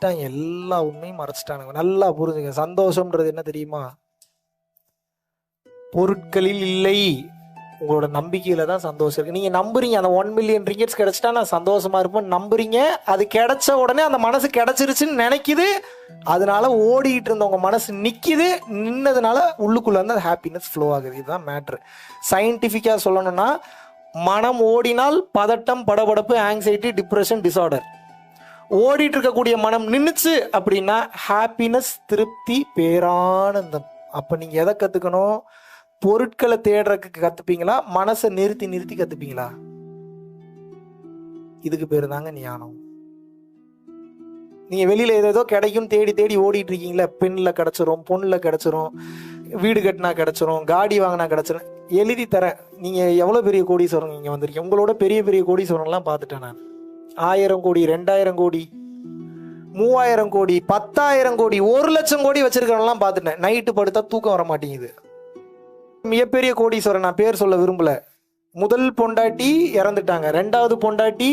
மறைச்சிட்டாங்க, எல்லா உண்மையும் மறைச்சிட்டானுங்க. நல்லா புரிஞ்சுங்க. சந்தோஷம்ன்றது என்ன தெரியுமா? பொருட்களில் இல்லை, உங்களோட நம்பிக்கையில தான் சந்தோஷம் இருக்கு. நீங்க நம்புறீங்க அந்த 1 மில்லியன் ரிங்கெட்ஸ் கிடைச்சிட்டா நான் சந்தோஷமா இருப்பேன் நம்புறீங்க. அது கிடைச்ச உடனே அந்த மனசு கிடைச்சிருச்சுன்னு நினைக்குது. அதனால ஓடிட்டு இருந்த உங்க மனசு நிக்குது. நின்னதுனால உள்ளுக்குள்ள வந்து ஹாப்பினஸ் ஃப்ளோ ஆகுது. இதுதான் மேட்ரு. சயின்டிஃபிக்கா சொல்லணும்னா, மனம் ஓடினால் பதட்டம், படபடப்பு, ஆங்ஸைட்டி, டிப்ரெஷன், டிசார்டர். ஓடிட்டு இருக்கக்கூடிய மனம் நின்னுச்சு அப்படின்னா ஹாப்பினஸ், திருப்தி, பேரானந்தம். அப்ப நீங்க எதை கத்துக்கணும்? பொருட்களை தேடுறதுக்கு கத்துப்பீங்களா, மனசை நிறுத்தி நிறுத்தி கத்துப்பீங்களா? இதுக்கு பேரு தாங்க ஞானம். நீங்க வெளியில ஏதோ கிடைக்கும் தேடி தேடி ஓடிட்டு இருக்கீங்களா? பெண்ல கிடைச்சிரும், பொண்ணுல கிடைச்சிரும், வீடு கட்டினா கிடைச்சிரும், காடி வாங்கினா கிடைச்சிரும். எழுதி தரேன். நீங்க எவ்வளவு பெரிய கோடீஸ்வரன் இங்க வந்திருக்கீங்க. உங்களோட பெரிய பெரிய கோடீஸ்வரன்லாம் பார்த்துட்டேன் நான். 1000 கோடி, 2000 கோடி, 3000 கோடி, 10,000 கோடி, 1 லட்சம் கோடி வச்சிருக்கிறவங்கலாம் பார்த்துட்டேன். நைட்டு படுத்தா தூக்கம் வர மாட்டேங்குது. மிகப்பெரிய கோடீஸ்வரன் நான் பேர் சொல்ல விரும்பல. முதல் பொண்டாட்டி இறந்துட்டாங்க, 2வது பொண்டாட்டி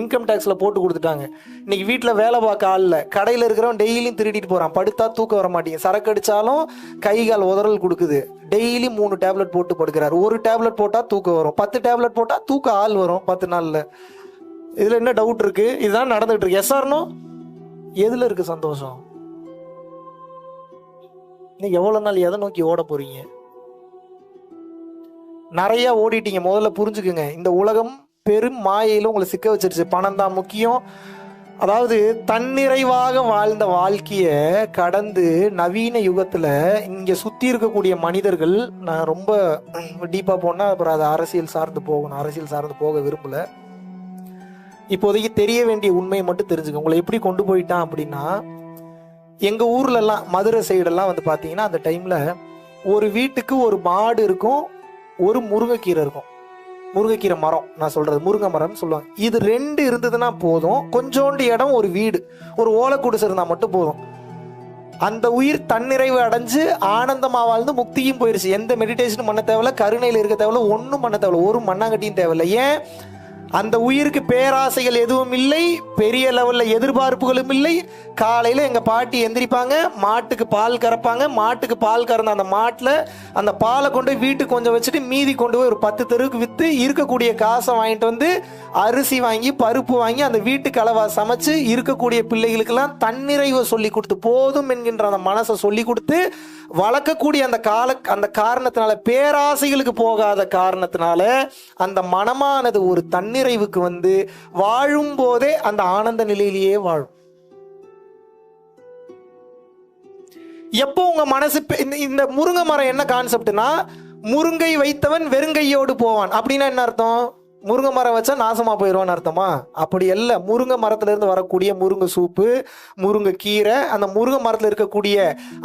இன்கம் டேக்ஸ்ல போட்டு கொடுத்துட்டாங்க. இன்னைக்கு வீட்டில் வேலை பார்க்க ஆள் இல்லை. கடையில் இருக்கிறவன் டெய்லியும் திருடிட்டு போறான். படுத்தா தூக்கம் வர மாட்டேங்குது. சரக்கு அடிச்சாலும் கை கால் உதறல் கொடுக்குது. டெய்லி 3 டேப்லெட் போட்டு படுக்கிறார். 1 டேப்லெட் போட்டா தூக்கம் வரும், 10 டேப்லெட் போட்டா தூக்க ஆள் வரும் 10 நாள்ல. இதுல என்ன டவுட் இருக்கு? இதுதான் நடந்துட்டு இருக்கு. Yes or no? எதுல இருக்கு சந்தோஷம்? நீங்க எவ்வளவு நாள் எதை நோக்கி ஓட போறீங்க? நிறைய ஓடிட்டீங்க. முதல்ல புரிஞ்சுக்குங்க, இந்த உலகம் பெரும் மாயையில உங்களை சிக்க வச்சிருச்சு. பணம் தான் முக்கியம். அதாவது தன்னிறைவாக வாழ்ந்த வாழ்க்கைய கடந்து நவீன யுகத்துல இங்க சுத்தி இருக்கக்கூடிய மனிதர்கள், நான் ரொம்ப டீப்பா போனா அப்புறம் அது அரசியல் சார்ந்து போகணும், அரசியல் சார்ந்து போக விரும்பல. இப்போதைக்கு தெரிய வேண்டிய உண்மையை மட்டும் தெரிஞ்சுக்க. உங்களை எப்படி கொண்டு போயிட்டான் அப்படின்னா, எங்க ஊர்ல எல்லாம் மதுரை சைடெல்லாம் வந்து பாத்தீங்கன்னா அந்த டைம்ல ஒரு வீட்டுக்கு ஒரு மாடு இருக்கும், ஒரு முருங்கைக்கீரை இருக்கும். முருங்கைக்கீரை மரம், நான் சொல்றது முருங்கை மரம் சொல்லுவாங்க. இது 2 இருந்ததுன்னா போதும். கொஞ்சோண்டு இடம், ஒரு வீடு, ஒரு ஓலைக்குடிசை இருந்தா மட்டும் போதும். அந்த உயிர் தன்னிறைவு அடைஞ்சு ஆனந்தமா வாழ்ந்து முக்தியும் போயிருச்சு. எந்த மெடிடேஷனும் பண்ண தேவையில்ல, கருணையில் இருக்க தேவையில்ல, ஒன்றும் பண்ண தேவையில்ல, ஒரு மண்ணாங்கட்டியும் தேவையில்லை. ஏன்? அந்த உயிருக்கு பேராசைகள் எதுவும் இல்லை, பெரிய லெவல்ல எதிர்பார்ப்புகளும் இல்லை. காலையில எங்க பாட்டி எந்திரிப்பாங்க, மாட்டுக்கு பால் கறப்பாங்க. மாட்டுக்கு பால் கறந்த அந்த மாட்டுல அந்த பாலை கொண்டு போய் வீட்டுக்கு கொஞ்சம் வச்சுட்டு மீதி கொண்டு போய் ஒரு 10 தெருவுக்கு வித்து இருக்கக்கூடிய காசை வாங்கிட்டு வந்து அரிசி வாங்கி, பருப்பு வாங்கி அந்த வீட்டுக்கு அளவா சமைச்சு இருக்கக்கூடிய பிள்ளைகளுக்கெல்லாம் தன்னிறைவை சொல்லி கொடுத்து, போதும் என்கின்ற அந்த மனசை சொல்லி கொடுத்து வளர்க்கக்கூடிய அந்த காரணத்தினால, பேராசைகளுக்கு போகாத காரணத்தினால அந்த மனமானது ஒரு தன்னிறைவுக்கு வந்து வாழும் போதே அந்த ஆனந்த நிலையிலேயே வாழும். எப்போ உங்க மனசு இந்த முருங்கை மரம் என்ன கான்செப்ட்னா, முருங்கை வைத்தவன் வெறுங்கையோடு போவான் அப்படின்னா என்ன அர்த்தம்? முருங்கை மரம் வச்சா நாசமா போயிடுவான்னு அர்த்தமா? அப்படி அல்ல. முருங்கை மரத்துல இருந்து வரக்கூடிய முருங்கை சூப்பு, முருங்கை கீரை, அந்த முருங்கை மரத்துல இருக்கக்கூடிய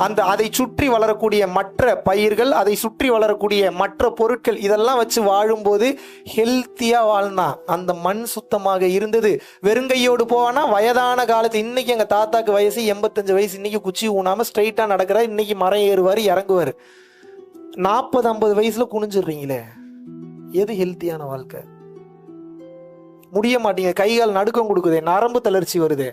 அந்த அதை சுற்றி வளரக்கூடிய மற்ற பயிர்கள், அதை சுற்றி வளரக்கூடிய மற்ற பொருட்கள், இதெல்லாம் வச்சு வாழும்போது ஹெல்த்தியா வாழ்ந்தான். அந்த மண் சுத்தமாக இருந்தது. வெறுங்கையோடு போவானா வயதான காலத்து. இன்னைக்கு எங்க தாத்தாக்கு வயசு 85 வயசு. இன்னைக்கு குச்சி ஊனாம ஸ்ட்ரைட்டா நடக்கிறார். இன்னைக்கு மரம் ஏறுவாரு, இறங்குவாரு. 40-50 வயசுல குனிஞ்சிடுறீங்களே, எது ஹெல்த்தியான வாழ்க்கை? முடிய மாட்டீங்க. கைகால் நடுக்கம் கொடுக்குது, நரம்பு தளர்ச்சி வருது.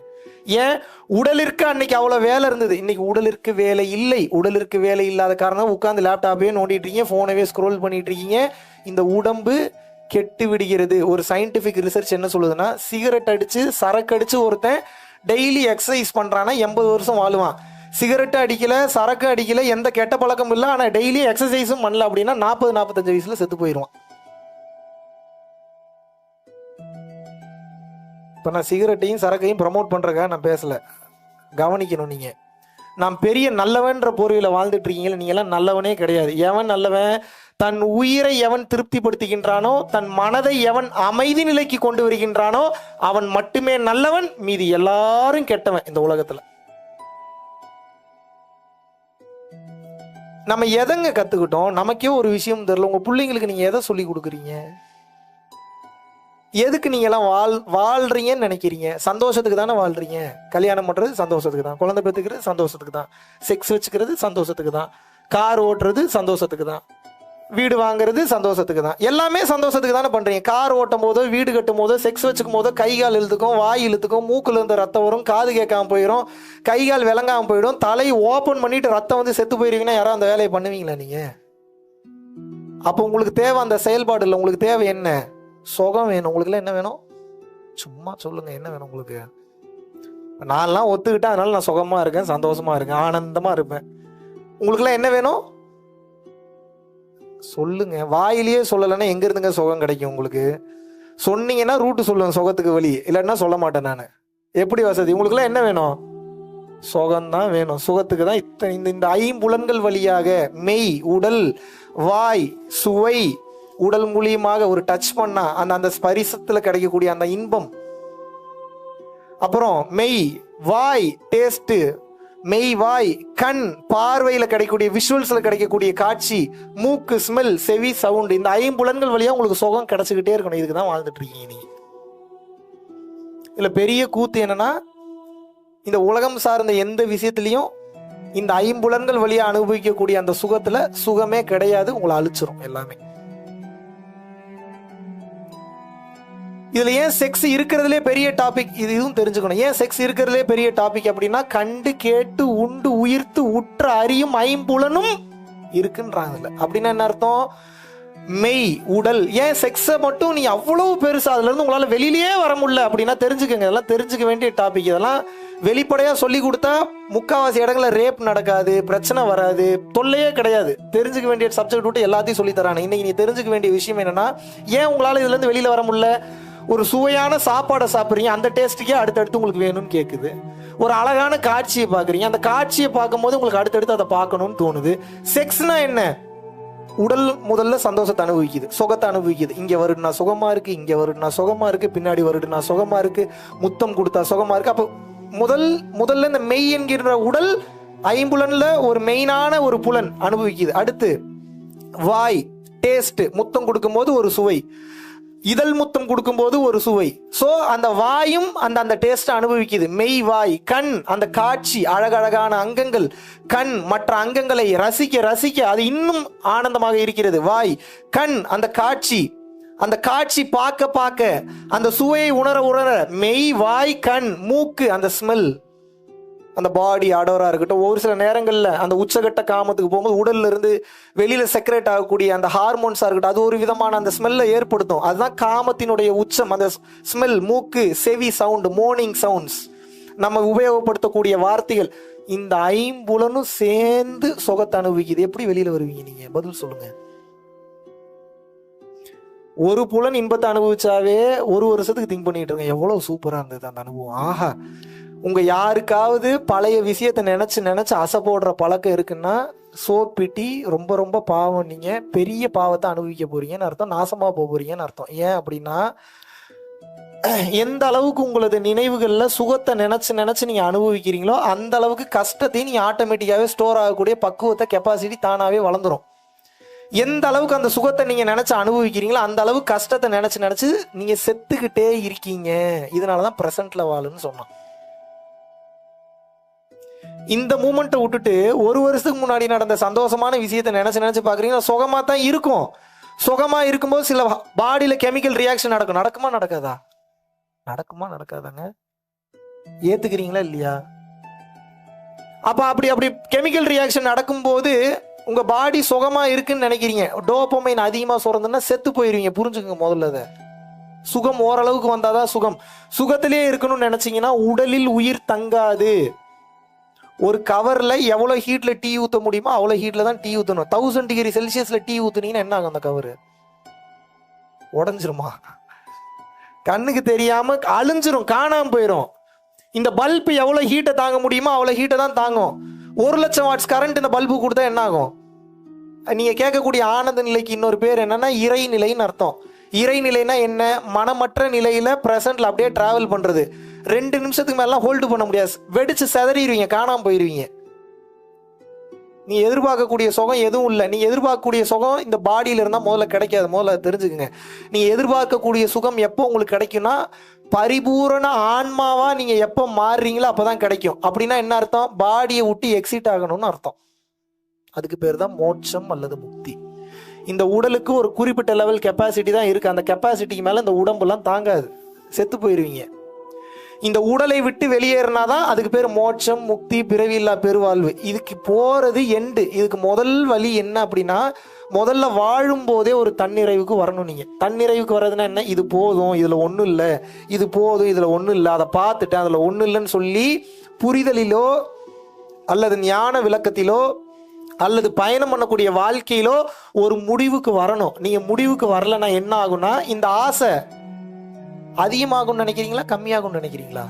ஏன்? உடலிற்கு அன்னைக்கு அவ்வளவு வேலை இருந்தது, இன்னைக்கு உடலிற்கு வேலை இல்லை. உடலிற்கு வேலை இல்லாத காரணம் உட்காந்து லேப்டாப்பே நோண்டிட்டு இருக்கீங்க, போனவே ஸ்க்ரோல் பண்ணிட்டு இருக்கீங்க. இந்த உடம்பு கெட்டு விடுகிறது. ஒரு சயின்டிபிக் ரிசர்ச் என்ன சொல்லுதுன்னா, சிகரெட் அடிச்சு சரக்கு அடிச்சு ஒருத்தன் டெய்லி எக்ஸசைஸ் பண்றானா 80 வருஷம் வாழுவான். சிகரெட்டு அடிக்கல, சரக்கு அடிக்கல, எந்த கெட்ட பழக்கம் இல்லை, ஆனா டெய்லி எக்ஸசைஸும் பண்ணல அப்படின்னா 40-45 வயசுல செத்து போயிடுவான். இப்போ நான் சிகரெட்டையும் சரக்கையும் ப்ரமோட் பண்ணுறக்காக நான் பேசலை, கவனிக்கணும். நீங்கள் நான் பெரிய நல்லவன்ற போர்வையில் வாழ்ந்துட்டு இருக்கீங்களா? நீங்களாம் நல்லவனே கிடையாது. எவன் நல்லவன்? தன் உயிரை எவன் திருப்திப்படுத்துகின்றானோ, தன் மனதை எவன் அமைதி நிலைக்கு கொண்டு வருகின்றானோ அவன் மட்டுமே நல்லவன். மீதி எல்லாரும் கெட்டவன் இந்த உலகத்தில். நம்ம எதங்க கற்றுக்கிட்டோம்? நமக்கே ஒரு விஷயம் தெரியல. உங்கள் பிள்ளைங்களுக்கு நீங்கள் எதை சொல்லி கொடுக்குறீங்க? எதுக்கு நீங்க எல்லாம் வாழ்றீங்கன்னு நினைக்கிறீங்க? சந்தோஷத்துக்கு தானே வாழ்றீங்க. கல்யாணம் பண்றது சந்தோஷத்துக்கு தான், குழந்தை பெற்றுக்கிறது சந்தோஷத்துக்கு தான், செக்ஸ் வச்சுக்கிறது சந்தோஷத்துக்கு தான், கார் ஓட்டுறது சந்தோஷத்துக்கு தான். வீடு வாங்குறது சந்தோஷத்துக்கு தான். எல்லாமே சந்தோஷத்துக்கு தானே பண்ணுறீங்க. கார் ஓட்டும் போதோ, வீடு கட்டும் போதோ, செக்ஸ் வச்சுக்கும் போதோ கை கால் இழுத்துக்கும், வாய் இழுத்துக்கும், மூக்கில் இருந்து ரத்தம் வரும், காது கேட்காம போயிடும், கை கால் விளங்காமல் போயிடும், தலை ஓப்பன் பண்ணிட்டு ரத்தம் வந்து செத்து போயிருவீங்கன்னா யாராவது அந்த வேலையை பண்ணுவீங்களா நீங்கள்? அப்போ உங்களுக்கு தேவை அந்த செயல்பாடு இல்லை. உங்களுக்கு தேவை என்ன? சுகம் வேணும். உங்களுக்குலாம் என்ன வேணும்? சும்மா சொல்லுங்க, என்ன வேணும் உங்களுக்கு? நான்லாம் ஒத்துக்கிட்டேன், அதனால நான் சுகமாக இருக்கேன், சந்தோஷமாக இருக்கேன், ஆனந்தமாக இருப்பேன். உங்களுக்குலாம் என்ன வேணும் சொல்லுங்க. வாயிலேயே சொல்லலைன்னா எங்க இருந்துங்க சுகம் கிடைக்கும் உங்களுக்கு? சொன்னீங்கன்னா ரூட்டு சொல்லுவேன் சுகத்துக்கு வழி, இல்லைன்னா சொல்ல மாட்டேன் நான். எப்படி வசதி? உங்களுக்குலாம் என்ன வேணும்? சுகம்தான் வேணும். சுகத்துக்கு தான் இந்த ஐம்புலன்கள் வழியாக மெய், உடல், வாய், சுவை, உடல் மூலியமாக ஒரு டச் பண்ணா அந்த ஸ்பரிசத்துல கிடைக்கக்கூடிய அந்த இன்பம், அப்புறம் மெய், வாய், டேஸ்ட், மெய், வாய், கண், பார்வையில் கிடைக்கக்கூடிய விஷுவல்ஸ்ல கிடைக்கக்கூடிய காட்சி, மூக்கு, ஸ்மெல், செவி, சவுண்ட், இந்த ஐம்புலன்கள் வழியா உங்களுக்கு சுகம் கிடைச்சிக்கிட்டே இருக்கணும். இதுக்கு தான் வாழ்ந்துட்டு இருக்கீங்க நீங்க. இல்ல பெரிய கூத்து என்னன்னா, இந்த உலகம் சார்ந்த எந்த விஷயத்திலையும் இந்த ஐம்புலன்கள் வழியா அனுபவிக்கக்கூடிய அந்த சுகத்துல சுகமே கிடையாது. உங்களை அழிச்சிரும் எல்லாமே. இதுல ஏன் செக்ஸ் இருக்கிறதுலே பெரிய டாபிக், இதுவும் தெரிஞ்சுக்கணும். ஏன் செக்ஸ் இருக்கிறதுலே பெரிய டாபிக் அப்படின்னா, கண்டு கேட்டு உண்டு உயிர்த்து உற்ற அறியும் ஐம்புலனும் இருக்குன்றாங்கல்ல. அப்படின்னா என்ன அர்த்தம்? மெய், உடல். ஏன் செக்ஸை மட்டும் நீ அவ்வளவு பெருசா அதுல இருந்து உங்களால வெளியிலேயே வர முடியல அப்படின்னா தெரிஞ்சுக்கங்க. இதெல்லாம் தெரிஞ்சுக்க வேண்டிய டாபிக். இதெல்லாம் வெளிப்படையா சொல்லி கொடுத்தா முக்காவாசி இடங்கள்ல ரேப் நடக்காது, பிரச்சனை வராது, தொல்லையே கிடையாது. தெரிஞ்சுக்க வேண்டிய சப்ஜெக்ட் விட்டு எல்லாத்தையும் சொல்லி தரானே. இன்னைக்கு நீ தெரிஞ்சுக்க வேண்டிய விஷயம் என்னன்னா, ஏன் உங்களால இதுல இருந்து வெளியில வர முடியல? ஒரு சுவையான சாப்பாடை சாப்பிட்றீங்க, அந்த டேஸ்ட்டுக்கே அடுத்தடுத்து உங்களுக்கு வேணும்னு கேட்குது. ஒரு அழகான காட்சியை பார்க்குறீங்க, அந்த காட்சியை பார்க்கும்போது உங்களுக்கு அடுத்தடுத்து அதை பார்க்கணும்னு தோணுது. செக்ஸ்னா என்ன? உடல் முதல்ல சந்தோஷத்தை அனுபவிக்குது, சுகத்தை அனுபவிக்குது. இங்கே வருடுனா சுகமா இருக்கு, இங்கே வருடுனா சுகமா இருக்கு, பின்னாடி வருடுனா சுகமா இருக்கு, முத்தம் கொடுத்தா சுகமா இருக்கு. அப்போ முதல்ல இந்த மெய் என்கின்ற உடல் ஐம்புலன்ல ஒரு மெயினான ஒரு புலன் அனுபவிக்குது. அடுத்து வாய், டேஸ்ட், முத்தம் கொடுக்கும்போது ஒரு சுவை, இதழ் முத்தம் கொடுக்கும்போது ஒரு சுவை. சோ அந்த வாயும் அந்த டேஸ்ட் அனுபவிக்குது. மெய், வாய், கண், அந்த காட்சி, அழகழகான அங்கங்கள், கண் மற்ற அங்கங்களை ரசிக்க ரசிக்க அது இன்னும் ஆனந்தமாக இருக்கிறது. வாய், கண், அந்த காட்சி பார்க்க பார்க்க, அந்த சுவையை உணர உணர, மெய், வாய், கண், மூக்கு, அந்த ஸ்மெல், அந்த பாடி அடோரா இருக்கட்டும். ஒரு சில நேரங்களில் அந்த உச்சகட்ட காமத்துக்கு போகும்போது உடல்ல இருந்து வெளியில செக்ரேட் ஆகக்கூடிய அந்த ஹார்மோன்ஸா இருக்கட்டும், அது ஒரு விதமான அந்த ஸ்மெல்லை ஏற்படுத்தும். அதுதான் காமத்தினுடைய உச்சம். அந்த ஸ்மெல், மூக்கு, செவி, சவுண்ட், மோர்னிங் சவுண்ட்ஸ், நம்ம உபயோகப்படுத்தக்கூடிய வார்த்தைகள், இந்த ஐம்புலனும் சேர்ந்து சுகத்தை அனுபவிக்குது. எப்படி வெளியில வருவீங்க நீங்க? பதில் சொல்லுங்க. ஒரு புலன் இன்பத்தை அனுபவிச்சாவே ஒரு வருஷத்துக்கு திங்க் பண்ணிட்டு இருக்கேன், எவ்வளவு சூப்பரா இருந்தது அந்த அனுபவம். ஆஹா, உங்க யாருக்காவது பழைய விஷயத்தை நினைச்சு அசை போடுற பழக்கம் இருக்குன்னா சோப்பிட்டி, ரொம்ப ரொம்ப பாவம். நீங்க பெரிய பாவத்தை அனுபவிக்க போறீங்கன்னு அர்த்தம், நாசமா போறீங்கன்னு அர்த்தம். ஏன் அப்படின்னா, எந்த அளவுக்கு உங்களது நினைவுகள்ல சுகத்தை நினைச்சு நீங்க அனுபவிக்கிறீங்களோ அந்த அளவுக்கு கஷ்டத்தையும் நீங்க ஆட்டோமேட்டிக்காவே ஸ்டோர் ஆகக்கூடிய பக்குவத்தை, கெப்பாசிட்டி தானாவே வளர்ந்துரும். எந்த அளவுக்கு அந்த சுகத்தை நீங்க நினைச்சு அனுபவிக்கிறீங்களோ அந்த அளவுக்கு கஷ்டத்தை நினைச்சு நீங்க செத்துக்கிட்டே இருக்கீங்க. இதனாலதான் பிரசன்ட்ல வாழுன்னு சொன்னான். இந்த மூமெண்ட்டை விட்டுட்டு ஒரு வருஷத்துக்கு முன்னாடி நடந்த சந்தோஷமான விஷயத்தை நினைச்சு பாக்குறீங்கன்னா சுகமா தான் இருக்கும். சுகமா இருக்கும்போது சில பாடியில கெமிக்கல் ரியாக்ஷன் நடக்குமா நடக்காதா? நடக்காதாங்க? ஏத்துக்கிறீங்களா இல்லையா? அப்ப அப்படி கெமிக்கல் ரியாக்ஷன் நடக்கும்போது உங்க பாடி சுகமா இருக்குன்னு நினைக்கிறீங்க, டோபமைன் அதிகமா சுரந்துன்னா செத்து போயிருவீங்க. புரிஞ்சுக்கங்க முதல்ல. அதை சுகம் ஓரளவுக்கு வந்தாதான் சுகம். சுகத்திலே இருக்கணும்னு நினைச்சீங்கன்னா உடலில் உயிர் தங்காது. ஒரு கவர்ல எவ்வளவு ஹீட்ல டீ ஊற்ற முடியுமோ அவ்வளவு ஹீட்ல தான் டீ ஊற்றணும். 1000 டிகிரி செல்சியஸ்ல டீ ஊத்துனீங்கன்னா என்ன ஆகும்? அந்த கவரு உடஞ்சிருமா? கண்ணுக்கு தெரியாம அழிஞ்சிரும், காணாம போயிடும். இந்த பல்பு எவ்வளவு ஹீட்டை தாங்க முடியுமோ அவ்வளவு ஹீட்டை தான் தாங்கும். 1,00,000 வாட்ஸ் கரண்ட் இந்த பல்பு கொடுத்தா என்ன ஆகும்? நீங்க கேட்கக்கூடிய ஆனந்த நிலைக்கு இன்னொரு பேர் என்னன்னா இறைநிலைன்னு அர்த்தம். இறைநிலைனா என்ன? மனமற்ற நிலையில பிரசன்ட்ல அப்படியே டிராவல் பண்றது. 2 நிமிஷத்துக்கு மேலாம் ஹோல்டு பண்ண முடியாது, வெடிச்சு செதறிடுவீங்க, காணாம போயிருவீங்க. நீ எதிர்பார்க்கக்கூடிய சுகம் எதுவும் இல்லை. நீ எதிர்பார்க்கக்கூடிய சுகம் இந்த பாடியில இருந்தா முதல்ல கிடைக்காது. முதல்ல தெரிஞ்சுக்குங்க. நீ எதிர்பார்க்கக்கூடிய சுகம் எப்போ உங்களுக்கு கிடைக்கும்னா, பரிபூரண ஆன்மாவா நீங்க எப்போ மாறுறீங்களோ அப்பதான் கிடைக்கும். அப்படின்னா என்ன அர்த்தம்? பாடியை விட்டு எக்ஸிட் ஆகணும்னு அர்த்தம். அதுக்கு பேர் தான் மோட்சம் அல்லது முக்தி. இந்த உடலுக்கு ஒரு குறிப்பிட்ட லெவல் கெப்பாசிட்டி தான் இருக்குது. அந்த கெப்பாசிட்டிக்கு மேலே இந்த உடம்புலாம் தாங்காது, செத்து போயிடுவீங்க. இந்த உடலை விட்டு வெளியேறினாதான் அதுக்கு பேர் மோட்சம், முக்தி, பிறவியில்லா பெருவாழ்வு. இதுக்கு போகிறது எண்டு. இதுக்கு முதல் வழி என்ன அப்படின்னா, முதல்ல வாழும் போதே ஒரு தன்னிறைவுக்கு வரணும். நீங்கள் தன்னிறைவுக்கு வர்றதுன்னா என்ன? இது போதும், இதில் ஒன்றும் இல்லை, இது போதும், இதில் ஒன்றும் இல்லை, அதை பார்த்துட்டேன், அதில் ஒன்றும் இல்லைன்னு சொல்லி புரிதலிலோ அல்லது ஞான விளக்கத்திலோ அல்லது பயணம் பண்ணக்கூடிய வாழ்க்கையிலோ ஒரு முடிவுக்கு வரணும். நீங்கள் முடிவுக்கு வரலைன்னா என்ன ஆகும்னா, இந்த ஆசை அதிகமாகும்னு நினைக்கிறீங்களா, கம்மியாகும்னு நினைக்கிறீங்களா?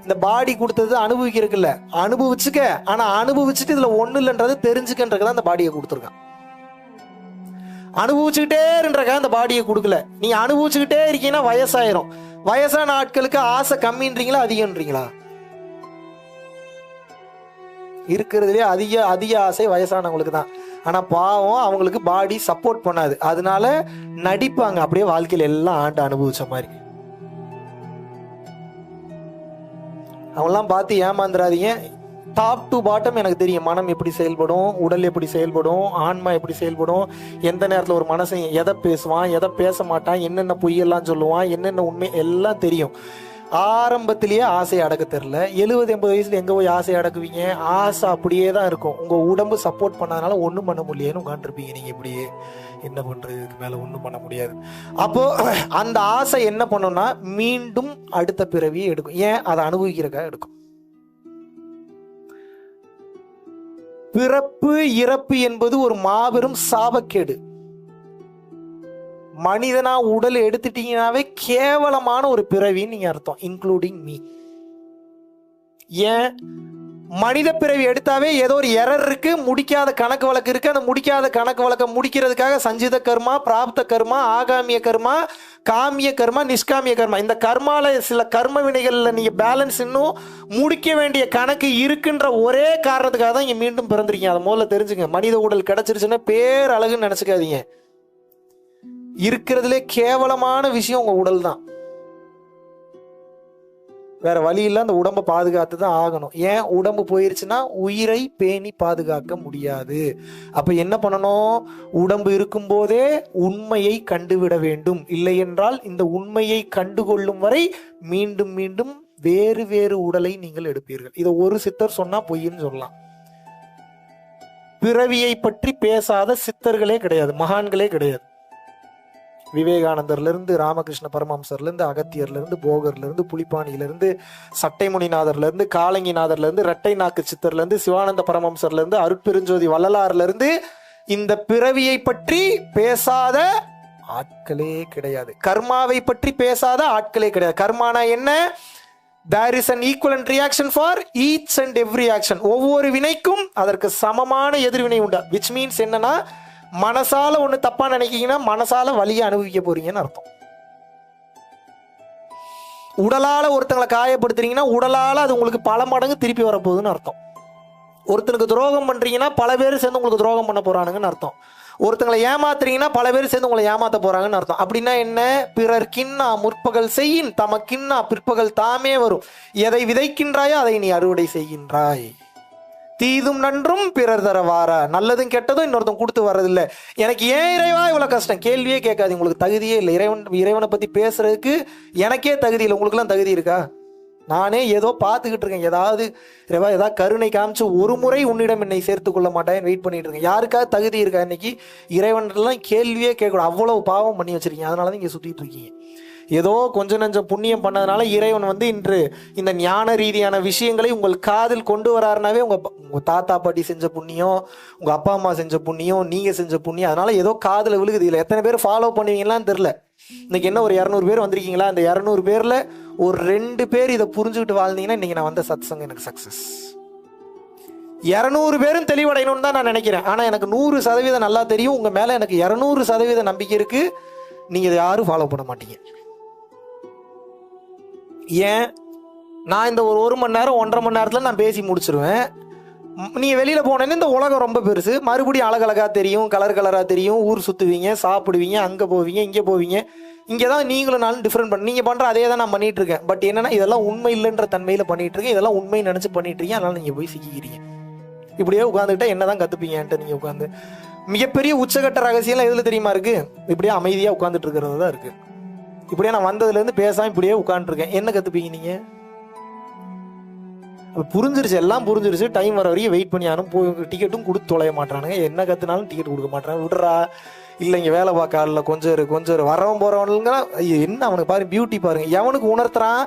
இந்த பாடி கொடுத்தது அனுபவிக்கிறதுக்குல்ல, அனுபவிச்சுக்க. ஆனா அனுபவிச்சுட்டு இதுல ஒண்ணு இல்லைன்றது தெரிஞ்சுக்கன்றதுதான் அந்த பாடியை கொடுத்துருக்கான். அனுபவிச்சுக்கிட்டே இருன்றக்கா அந்த பாடியை கொடுக்கல. நீ அனுபவிச்சுக்கிட்டே இருக்கீங்கன்னா வயசாயிரும். வயசான ஆட்களுக்கு ஆசை கம்மின்றீங்களா, அதிகம்ன்றீங்களா? இருக்கிறதுலே அதிக ஆசை வயசானவங்களுக்கு தான். ஆனா பாவம், அவங்களுக்கு பாடி சப்போர்ட் பண்ணாது. அதனால நடிப்பாங்க அப்படியே வாழ்க்கையில எல்லாம் ஆண்டு அனுபவிச்ச மாதிரி. அவங்களாம் பார்த்து ஏமாந்துடாதீங்க. டாப் டு பாட்டம் எனக்கு தெரியும். மனம் எப்படி செயல்படும், உடல் எப்படி செயல்படும், ஆன்மா எப்படி செயல்படும், எந்த நேரத்தில் ஒரு மனசன் எதை பேசுவான், எதை பேச மாட்டான், என்னென்ன பொய்யெல்லாம் சொல்லுவான், என்னென்ன உண்மை எல்லாம் தெரியும். ஆரம்பத்திலேயே ஆசையை அடக்க தெரில. 70-80 வயசுல எங்கே போய் ஆசையை அடக்குவீங்க? ஆசை அப்படியே தான் இருக்கும். உங்கள் உடம்பு சப்போர்ட் பண்ணாதனால ஒன்றும் பண்ண முடியலன்னு உட்காந்துருப்பீங்க. நீங்கள் இப்படியே என்ன பண்ணுறது, இதுக்கு மேலே ஒன்றும் பண்ண முடியாது. அப்போது அந்த ஆசை என்ன பண்ணோம்னா, மீண்டும் அடுத்த பிறவியை எடுக்கும். ஏன்? அதை அனுபவிக்கிறக்காக எடுக்கும். பிறப்பு இறப்பு என்பது ஒரு மாபெரும் சாபக்கேடு. மனிதனா உடல் எடுத்துட்டீங்கன்னாவே கேவலமான ஒரு பிறவின்னு நீங்க அர்த்தம், இன்க்ளூடிங் மீ. ஏன்? மனித பிறவி எடுத்தாவே ஏதோ ஒரு எரர் இருக்கு, முடிக்காத கணக்கு வழக்கு இருக்கு. அந்த முடிக்காத கணக்கு வழக்கை முடிக்கிறதுக்காக சஞ்சித கர்மா, பிராப்த கர்மா, ஆகாமிய கர்மா, காமிய கர்மா, நிஷ்காமிய கர்மா, இந்த கர்மால சில கர்ம வினைகள்ல நீங்க பேலன்ஸ் இன்னும் முடிக்க வேண்டிய கணக்கு இருக்குன்ற ஒரே காரணத்துக்காக தான் இங்க மீண்டும் பிறந்திருக்கீங்க. அதை முதல்ல தெரிஞ்சுங்க. மனித உடல் கிடைச்சிருச்சுன்னா பேர் அழகுன்னு நினைச்சுக்காதீங்க. இருக்கிறதுலே கேவலமான விஷயம் உங்க உடல் தான். வேற வழி இல்லை, அந்த உடம்பை பாதுகாத்து தான் ஆகணும். ஏன்? உடம்பு போயிருச்சுன்னா உயிரை பேணி பாதுகாக்க முடியாது. அப்ப என்ன பண்ணணும்? உடம்பு இருக்கும் போதே உண்மையை கண்டுவிட வேண்டும். இல்லை என்றால் இந்த உண்மையை கண்டுகொள்ளும் வரை மீண்டும் மீண்டும் வேறு வேறு உடலை நீங்கள் எடுப்பீர்கள். இதை ஒரு சித்தர் சொன்னா பொய்ன்னு சொல்லலாம். பிறவியை பற்றி பேசாத சித்தர்களே கிடையாது, மகான்களே கிடையாது. விவேகானந்தர்ல இருந்து, ராமகிருஷ்ண பரமஹம்சர்ல இருந்து, அகத்தியர்ல இருந்து, போகர்ல இருந்து, புலிப்பாணியில இருந்து, சட்டைமுனிநாதர்ல இருந்து, காலங்கிநாதர்ல இருந்து, இரட்டை நாக்கு சித்தர்ல இருந்து, சிவானந்த பரமஹம்சர்ல இருந்து, அருட்பெருஞ்சோதி வள்ளலார்ல இருந்து இந்த பிறவியை பற்றி பேசாத ஆட்களே கிடையாது. கர்மாவை பற்றி பேசாத ஆட்களே கிடையாது. கர்மானா என்ன? There is an equivalent reaction for each and every action. ஒவ்வொரு வினைக்கும் அதற்கு சமமான எதிர்வினை உண்டு. which means என்னன்னா, மனசால ஒண்ணு தப்பா நினைக்கீங்கன்னா மனசால வலியை அனுபவிக்க போறீங்கன்னு அர்த்தம். உடலால ஒருத்தங்களை காயப்படுத்துறீங்கன்னா உடலால அது உங்களுக்கு பல மடங்கு திருப்பி வரப்போகுதுன்னு அர்த்தம். ஒருத்தனுக்கு துரோகம் பண்றீங்கன்னா பல பேர் சேர்ந்து உங்களுக்கு துரோகம் பண்ண போறானுங்கன்னு அர்த்தம். ஒருத்தங்களை ஏமாத்துறீங்கன்னா பல பேர் சேர்ந்து உங்களை ஏமாத்த போறாங்கன்னு அர்த்தம். அப்படின்னா என்ன? பிறர் கின்னா முற்பகல் செய்யின் தமக்கின்னா பிற்பகல் தாமே வரும். எதை விதைக்கின்றாயோ அதை நீ அறுவடை செய்கின்றாய். தீதும் நன்றும் பிறர் தர வாரா. நல்லதும் கெட்டதும் இன்னொருத்தன் கொடுத்து வர்றதில்லை. எனக்கு ஏன் இறைவா இவ்வளவு கஷ்டம்? கேள்வியே கேட்காது. உங்களுக்கு தகுதியே இல்லை. இறைவனை பத்தி பேசுறதுக்கு எனக்கே தகுதி இல்லை. உங்களுக்குலாம் தகுதி இருக்கா? நானே ஏதோ பார்த்துக்கிட்டு இருக்கேன். ஏதாவது இறைவா ஏதாவது கருணை காமிச்சு ஒரு முறை உன்னிடம் என்னை சேர்த்து கொள்ள மாட்டேன் வெயிட் பண்ணிட்டு இருக்கேன். யாருக்காவது தகுதி இருக்கா? இன்னைக்கு இறைவன்லாம் கேள்வியே கேட்கணும். அவ்வளவு பாவம் பண்ணி வச்சிருக்கீங்க. அதனால தான் இங்கே சுற்றிட்டு இருக்கீங்க. ஏதோ கொஞ்சம் நஞ்சம் புண்ணியம் பண்ணதுனால இறைவன் இன்று இந்த ஞான ரீதியான விஷயங்களை உங்கள் காதில் கொண்டு வராருனாவே உங்க தாத்தா பாட்டி செஞ்ச புண்ணியம், உங்க அப்பா அம்மா செஞ்ச புண்ணியம், நீங்க செஞ்ச புண்ணியம். அதனால ஏதோ காதில் விழுகுது. இல்லை எத்தனை பேர் ஃபாலோ பண்ணுவீங்களான்னு தெரில. இன்னைக்கு என்ன ஒரு 200 பேர் வந்திருக்கீங்களா? அந்த 200 பேர்ல ஒரு 2 பேர் இதை புரிஞ்சுக்கிட்டு வாழ்ந்தீங்கன்னா இன்னைக்கு நான் வந்த சத்சங்கம் எனக்கு சக்சஸ். 200 பேரும் தெளிவடையணும்னு தான் நான் நினைக்கிறேன். ஆனா எனக்கு 100% நல்லா தெரியும். உங்க மேல எனக்கு 200% நம்பிக்கை இருக்கு. நீங்க இதை யாரும் ஃபாலோ பண்ண மாட்டீங்க. ஏன்? நான் இந்த ஒரு மணி நேரம் 1.5 மணி நேரத்தில் நான் பேசி முடிச்சிருவேன். நீங்கள் வெளியில் போனேன்னு இந்த உலகம் ரொம்ப பெருசு. மறுபடியும் அழகழகாக தெரியும், கலர் கலராக தெரியும். ஊர் சுற்றுவீங்க, சாப்பிடுவீங்க, அங்கே போவீங்க, இங்கே போவீங்க. இங்கே தான் நீங்களும் நானும் டிஃப்ரெண்ட் பண்ண. நீங்கள் பண்ணுற அதே தான் நான் பண்ணிட்டு இருக்கேன். பட் என்னன்னா இதெல்லாம் உண்மை இல்லைன்ற தன்மையில் பண்ணிட்டு இருக்கேன். இதெல்லாம் உண்மை நினச்சி பண்ணிட்டு இருக்கீங்க. அதனால நீங்கள் போய் சிக்கிக்கிறீங்க. இப்படியே உட்காந்துக்கிட்டா என்ன தான் கற்றுப்பீங்கன்ட்டு நீங்கள் உட்காந்து மிகப்பெரிய உச்சகட்ட ரகசியம்லாம் எதுல தெரியுமா இருக்கு? இப்படியே அமைதியா உட்கார்ந்துட்டு இருக்கிறது தான் இருக்கு. இப்படியே நான் வந்ததுல இருந்து பேசாம இப்படியே உட்காந்துருக்கேன். என்ன கத்துப்பீங்க நீங்க? புரிஞ்சிருச்சு, எல்லாம் புரிஞ்சிருச்சு. டைம் வர வரைக்கும் வெயிட் பண்ணி ஆனும் போய் டிக்கெட்டும் கொடுத்து தொலைய மாட்டானுங்க. என்ன கத்துனாலும் டிக்கெட் கொடுக்க மாட்டாங்க. விடுறா, இல்லை இங்கே வேலை பார்க்க ஆள் கொஞ்சம் வரவன் போறவனுங்க என்ன அவனுக்கு பாரு பியூட்டி பாருங்க. எவனுக்கு உணர்த்துறான்,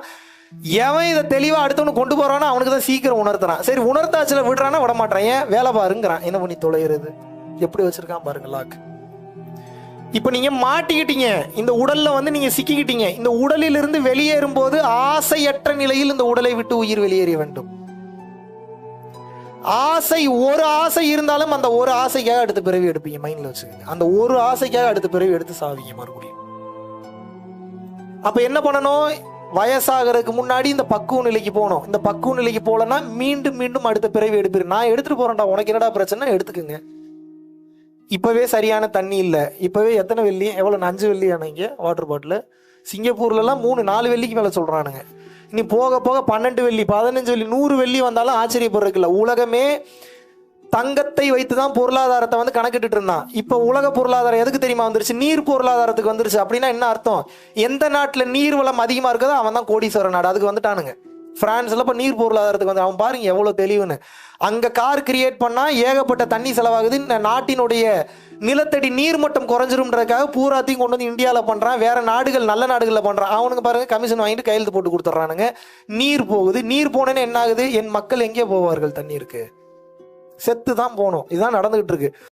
எவன் இதை தெளிவா அடுத்தவனுக்கு கொண்டு போறானோ அவனுக்கு தான் சீக்கிரம் உணர்த்துறான். சரி உணர்த்தாச்சுல விடுறானா விட மாட்டான். ஏன் வேலை பாருங்கிறான். என்ன பண்ணி தொலைகிறது? எப்படி வச்சிருக்கான் பாருங்க லாக். இப்ப நீங்க மாட்டிக்கிட்டீங்க, இந்த உடல்ல நீங்க சிக்கிக்கிட்டீங்க. இந்த உடலில் இருந்து வெளியேறும் போது ஆசையற்ற நிலையில் இந்த உடலை விட்டு உயிர் வெளியேற வேண்டும். ஒரு ஆசை இருந்தாலும் அந்த ஒரு ஆசைக்காக அடுத்த பிறவி எடுப்பீங்க. மைண்ட்ல வச்சுக்கோங்க. அந்த ஒரு ஆசைக்காக அடுத்த பிறவி எடுத்து சாவீங்க மறுபடியும். அப்ப என்ன பண்ணணும்? வயசாகிறதுக்கு முன்னாடி இந்த பக்குவ நிலைக்கு போகணும். இந்த பக்குவ நிலைக்கு போலன்னா மீண்டும் மீண்டும் அடுத்த பிறவி எடுப்பீங்க. நான் எடுத்துட்டு போறேன்டா, உனக்கு என்னடா பிரச்சனை, எடுத்துக்குங்க. இப்பவே சரியான தண்ணி இல்லை. இப்பவே எத்தனை வெள்ளி, எவ்வளவு 5 வெள்ளி ஆனீங்க வாட்டர் பாட்டில். சிங்கப்பூர்லாம் 3-4 வெள்ளிக்கு மேல சொல்றானுங்க. இனி போக போக 12 வெள்ளி 15 வெள்ளி 100 வெள்ளி வந்தாலும் ஆச்சரியப்படுறதுக்கு இல்லை. உலகமே தங்கத்தை வைத்து தான் பொருளாதாரத்தை கணக்கிட்டு இருந்தான். இப்ப உலக பொருளாதாரம் எதுக்கு தெரியுமா வந்துருச்சு? நீர் பொருளாதாரத்துக்கு வந்துருச்சு. அப்படின்னா என்ன அர்த்தம்? எந்த நாட்டுல நீர் வளம் அதிகமா இருக்குதோ அவன் தான் கோடீஸ்வர நாடு. அதுக்கு வந்துட்டானுங்க. பிரான்ஸ்ல இப்ப நீர் பொருளாதாரத்துக்கு வந்து அவன் பாருங்க எவ்வளவு தெளிவுன்னு. அங்க கார் கிரியேட் பண்ணா ஏகப்பட்ட தண்ணி செலவாகுது. இந்த நாட்டினுடைய நிலத்தடி நீர் மட்டம் குறைஞ்சிரும்ன்றதுக்காக பூராத்தையும் கொண்டு வந்து இந்தியாவில் பண்றான். வேற நாடுகள், நல்ல நாடுகளில் பண்றான். அவனுக்கு பாருங்க கமிஷன் வாங்கிட்டு கையெழுத்து போட்டு கொடுத்துட்றானுங்க. நீர் போகுது. நீர் போனேன்னு என்ன ஆகுது? என் மக்கள் எங்கே போவார்கள்? தண்ணீருக்கு செத்து தான் போகணும். இதுதான் நடந்துகிட்டு இருக்கு.